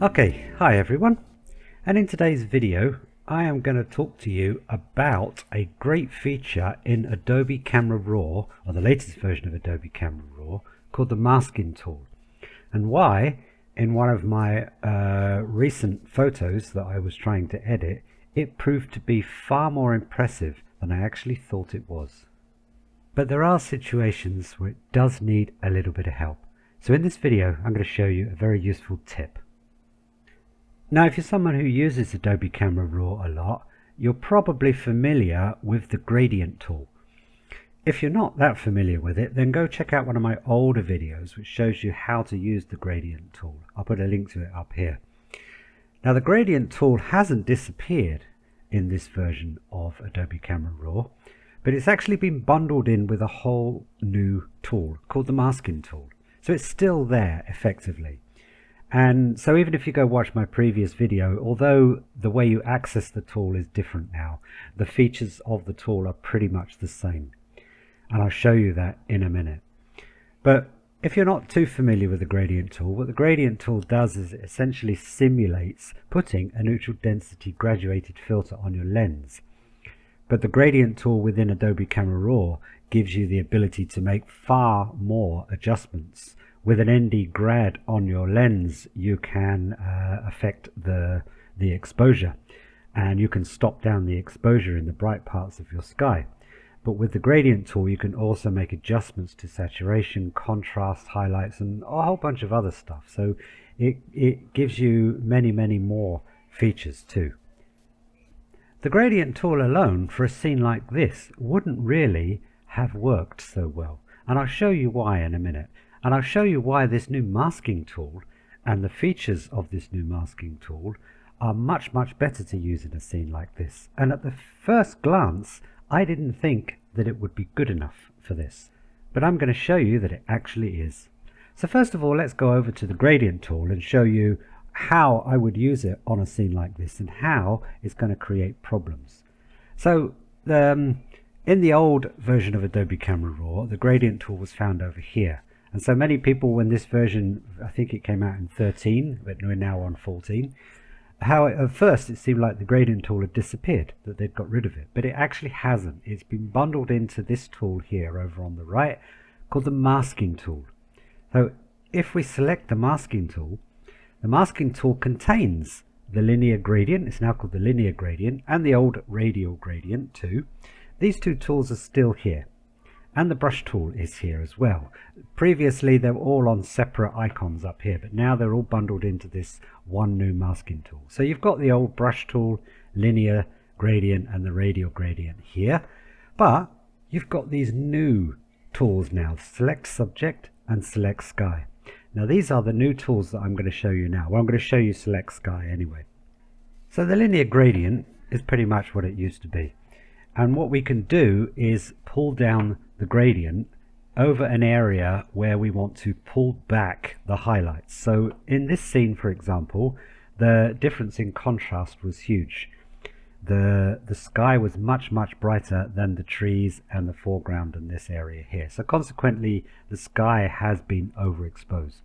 Okay, hi everyone, and in today's video I am going to talk to you about a great feature in Adobe Camera RAW, or the latest version of Adobe Camera RAW, called the masking tool, and why in one of my recent photos that I was trying to edit, it proved to be far more impressive than I actually thought it was. But there are situations where it does need a little bit of help. So in this video I'm going to show you a very useful tip. Now, if you're someone who uses Adobe Camera RAW a lot, you're probably familiar with the gradient tool. If you're not that familiar with it, then go check out one of my older videos which shows you how to use the gradient tool. I'll put a link to it up here. Now, the gradient tool hasn't disappeared in this version of Adobe Camera RAW, but it's actually been bundled in with a whole new tool called the masking tool. So it's still there effectively. And so even if you go watch my previous video, although the way you access the tool is different now, the features of the tool are pretty much the same. And I'll show you that in a minute. But if you're not too familiar with the gradient tool, what the gradient tool does is it essentially simulates putting a neutral density graduated filter on your lens. But the gradient tool within Adobe Camera RAW gives you the ability to make far more adjustments. With an ND grad on your lens, you can affect the exposure, and you can stop down the exposure in the bright parts of your sky. But with the gradient tool, you can also make adjustments to saturation, contrast, highlights, and a whole bunch of other stuff. So it gives you many more features too. The gradient tool alone for a scene like this wouldn't really have worked so well, and I'll show you why in a minute. And I'll show you why this new masking tool and the features of this new masking tool are much better to use in a scene like this. And at the first glance, I didn't think that it would be good enough for this. But I'm going to show you that it actually is. So first of all, let's go over to the gradient tool and show you how I would use it on a scene like this and how it's going to create problems. So in the old version of Adobe Camera RAW, the gradient tool was found over here. And so many people, when this version, I think it came out in 13, but we're now on 14, how at first it seemed like the gradient tool had disappeared, that they'd got rid of it, but it actually hasn't. It's been bundled into this tool here over on the right called the masking tool. So if we select the masking tool contains the linear gradient. It's now called the linear gradient, and the old radial gradient too. These two tools are still here. And the brush tool is here as well. Previously they were all on separate icons up here, but now they're all bundled into this one new masking tool. So you've got the old brush tool, linear gradient, and the radial gradient here, but you've got these new tools now, select subject and select sky. Now these are the new tools that I'm going to show you now. Well, I'm going to show you select sky anyway. So the linear gradient is pretty much what it used to be. And what we can do is pull down the gradient over an area where we want to pull back the highlights. So in this scene, for example, the difference in contrast was huge. The sky was much brighter than the trees and the foreground in this area here. So consequently, the sky has been overexposed.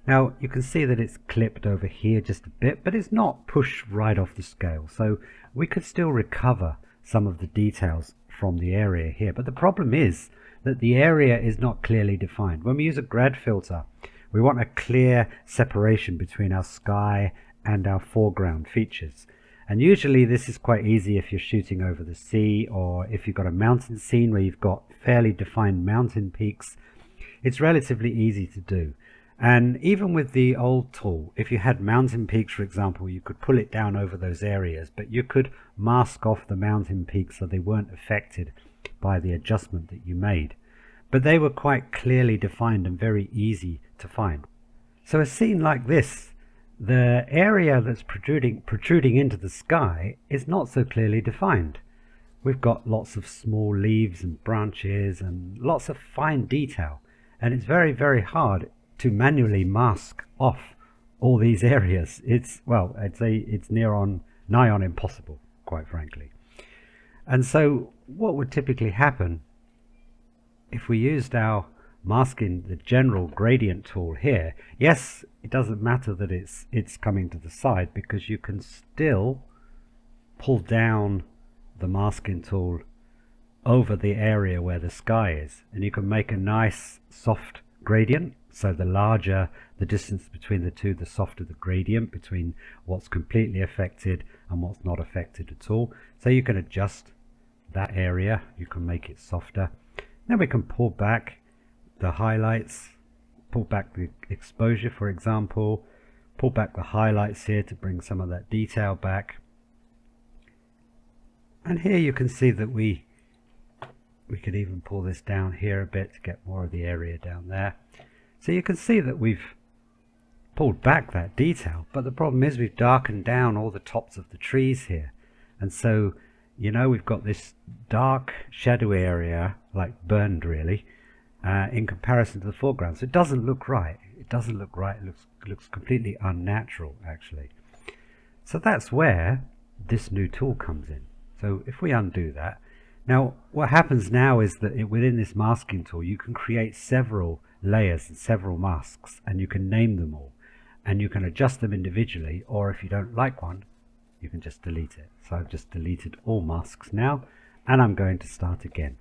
Now you can see that it's clipped over here just a bit, but it's not pushed right off the scale. So we could still recover some of the details from the area here, but the problem is that the area is not clearly defined. When we use a grad filter, we want a clear separation between our sky and our foreground features, and usually this is quite easy if you're shooting over the sea, or if you've got a mountain scene where you've got fairly defined mountain peaks. It's relatively easy to do. And even with the old tool, if you had mountain peaks, for example, you could pull it down over those areas, but you could mask off the mountain peaks so they weren't affected by the adjustment that you made. But they were quite clearly defined and very easy to find. So a scene like this, the area that's protruding into the sky is not so clearly defined. We've got lots of small leaves and branches and lots of fine detail, and it's very hard to manually mask off all these areas. It's, well, I'd say it's nigh on impossible, quite frankly. And so what would typically happen if we used our masking the general gradient tool here, yes, it doesn't matter that it's coming to the side, because you can still pull down the masking tool over the area where the sky is, and you can make a nice soft gradient. So the larger the distance between the two, the softer the gradient between what's completely affected and what's not affected at all. So you can adjust that area, you can make it softer. Then we can pull back the highlights, pull back the exposure, for example, pull back the highlights here to bring some of that detail back. And here you can see that we could even pull this down here a bit to get more of the area down there. So you can see that we've pulled back that detail, but the problem is we've darkened down all the tops of the trees here. And so, you know, we've got this dark shadowy area, like burned really, in comparison to the foreground. So it doesn't look right. It doesn't look right. It looks completely unnatural, actually. So that's where this new tool comes in. So if we undo that, now what happens now is that within this masking tool you can create several layers and several masks, and you can name them all, and you can adjust them individually, or if you don't like one, you can just delete it. So I've just deleted all masks now, and I'm going to start again.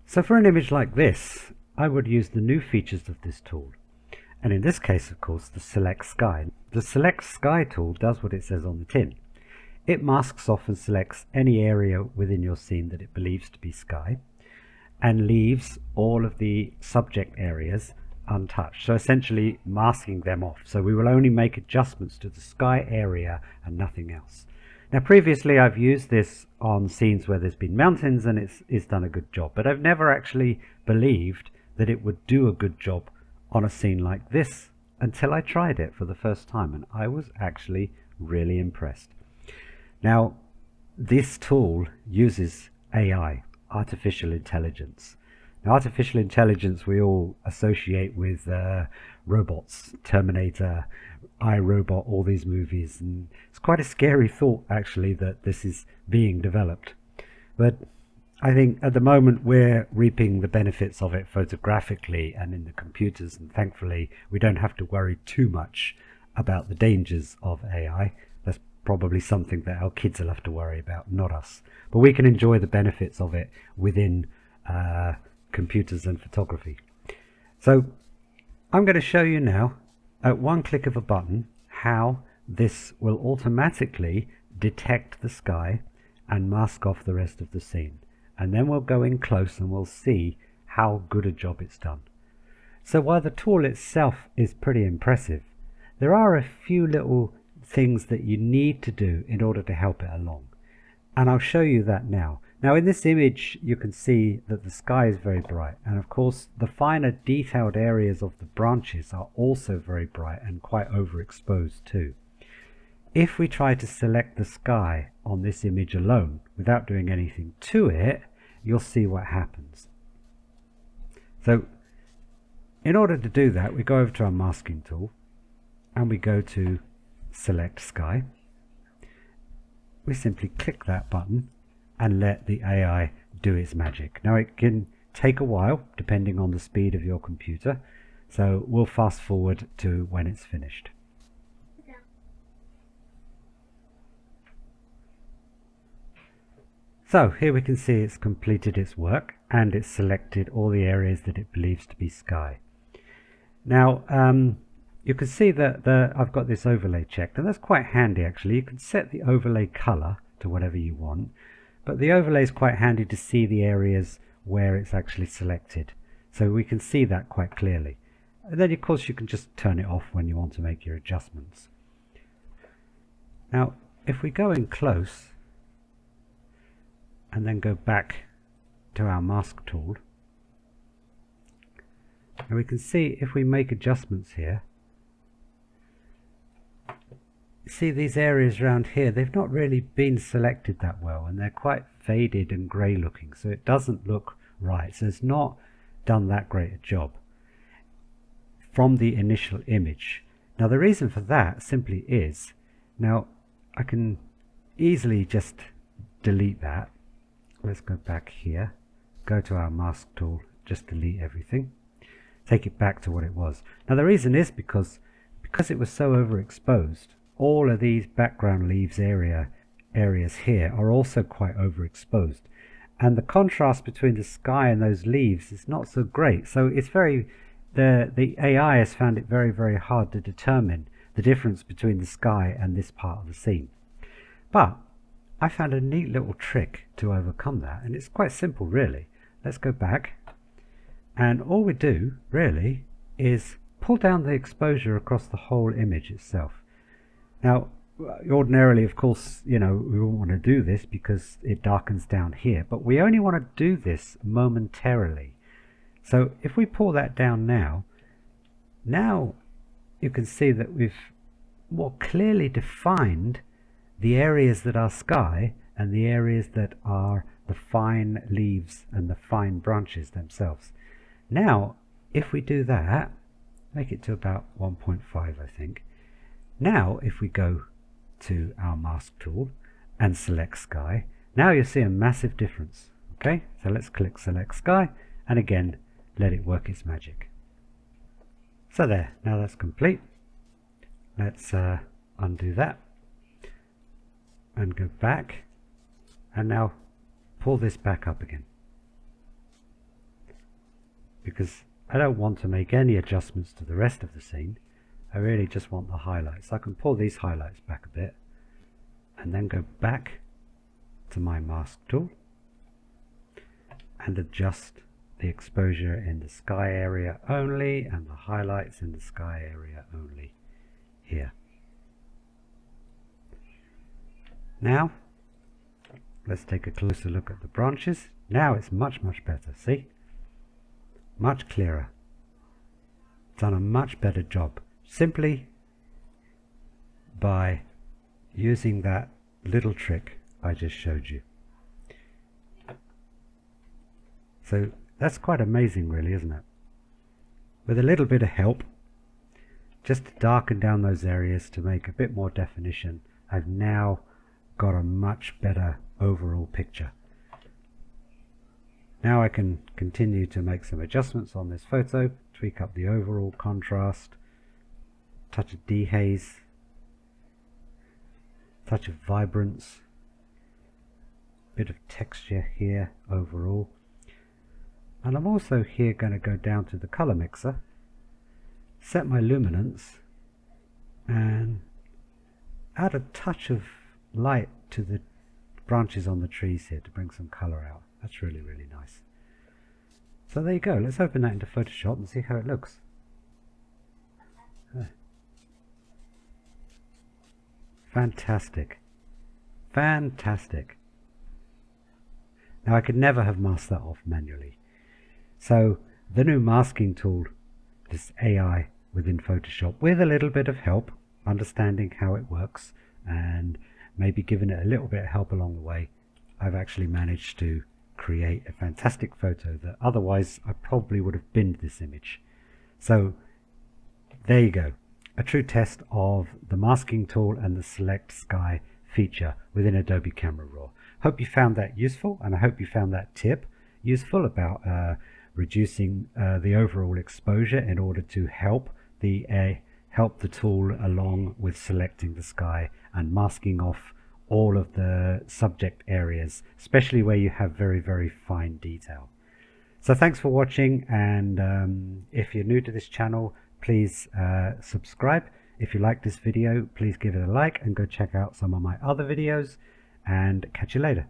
So for an image like this, I would use the new features of this tool. And in this case, of course, the Select Sky. The Select Sky tool does what it says on the tin. It masks off and selects any area within your scene that it believes to be sky, and leaves all of the subject areas untouched. So essentially masking them off. So we will only make adjustments to the sky area and nothing else. Now previously I've used this on scenes where there's been mountains, and it's done a good job, but I've never actually believed that it would do a good job on a scene like this until I tried it for the first time, and I was actually really impressed. Now this tool uses AI, artificial intelligence. Now artificial intelligence we all associate with robots, Terminator, iRobot, all these movies, and it's quite a scary thought actually that this is being developed. But I think at the moment we're reaping the benefits of it photographically and in the computers, and thankfully we don't have to worry too much about the dangers of AI. That's probably something that our kids will have to worry about, not us. But we can enjoy the benefits of it within computers and photography. So I'm going to show you now at one click of a button how this will automatically detect the sky and mask off the rest of the scene. And then we'll go in close and we'll see how good a job it's done. So while the tool itself is pretty impressive, there are a few little things that you need to do in order to help it along. And I'll show you that now. Now in this image you can see that the sky is very bright, and of course the finer detailed areas of the branches are also very bright and quite overexposed too. If we try to select the sky on this image alone without doing anything to it, you'll see what happens. So in order to do that, we go over to our masking tool and we go to Select Sky. We simply click that button and let the AI do its magic. Now it can take a while depending on the speed of your computer, so we'll fast forward to when it's finished. So here we can see it's completed its work and it's selected all the areas that it believes to be sky. Now you can see that I've got this overlay checked, and that's quite handy actually. You can set the overlay color to whatever you want, but the overlay is quite handy to see the areas where it's actually selected, so we can see that quite clearly. And then of course you can just turn it off when you want to make your adjustments. Now if we go in close and then go back to our mask tool, and we can see if we make adjustments here, see these areas around here, they've not really been selected that well, and they're quite faded and grey looking, so it doesn't look right. So it's not done that great a job from the initial image. Now the reason for that simply is, now I can easily just delete that. Let's go back here, go to our mask tool, just delete everything, take it back to what it was. Now the reason is because it was so overexposed, all of these background leaves areas here are also quite overexposed, and the contrast between the sky and those leaves is not so great. So it's the AI has found it very hard to determine the difference between the sky and this part of the scene. But I found a neat little trick to overcome that, and it's quite simple really. Let's go back, and all we do really is pull down the exposure across the whole image itself. Now ordinarily, of course, you know, we won't want to do this because it darkens down here, but we only want to do this momentarily. So if we pull that down now you can see that we've more clearly defined the areas that are sky and the areas that are the fine leaves and the fine branches themselves. Now if we do that, make it to about 1.5 I think. Now if we go to our mask tool and select sky, now you'll see a massive difference. Okay, so let's click select sky and again let it work its magic. So there, now that's complete. Let's undo that and go back, and now pull this back up again, because I don't want to make any adjustments to the rest of the scene. I really just want the highlights. I can pull these highlights back a bit and then go back to my mask tool and adjust the exposure in the sky area only and the highlights in the sky area only here. Now let's take a closer look at the branches. Now it's much better, see? Much clearer. Done a much better job simply by using that little trick I just showed you. So that's quite amazing really, isn't it? With a little bit of help, just to darken down those areas to make a bit more definition, I've now got a much better overall picture. Now I can continue to make some adjustments on this photo, tweak up the overall contrast, touch of dehaze, touch of vibrance, bit of texture here overall. And I'm also here going to go down to the color mixer, set my luminance and add a touch of light to the branches on the trees here to bring some color out. That's really nice. So there you go. Let's open that into Photoshop and see how it looks. Fantastic. Fantastic. Now I could never have masked that off manually. So the new masking tool, this AI within Photoshop, with a little bit of help, understanding how it works and maybe giving it a little bit of help along the way, I've actually managed to create a fantastic photo that otherwise I probably would have binned this image. So there you go, a true test of the masking tool and the select sky feature within Adobe Camera RAW. Hope you found that useful, and I hope you found that tip useful about reducing the overall exposure in order to help the tool along with selecting the sky and masking off all of the subject areas, especially where you have very fine detail. So thanks for watching, and if you're new to this channel, please subscribe. If you like this video, please give it a like and go check out some of my other videos, and catch you later.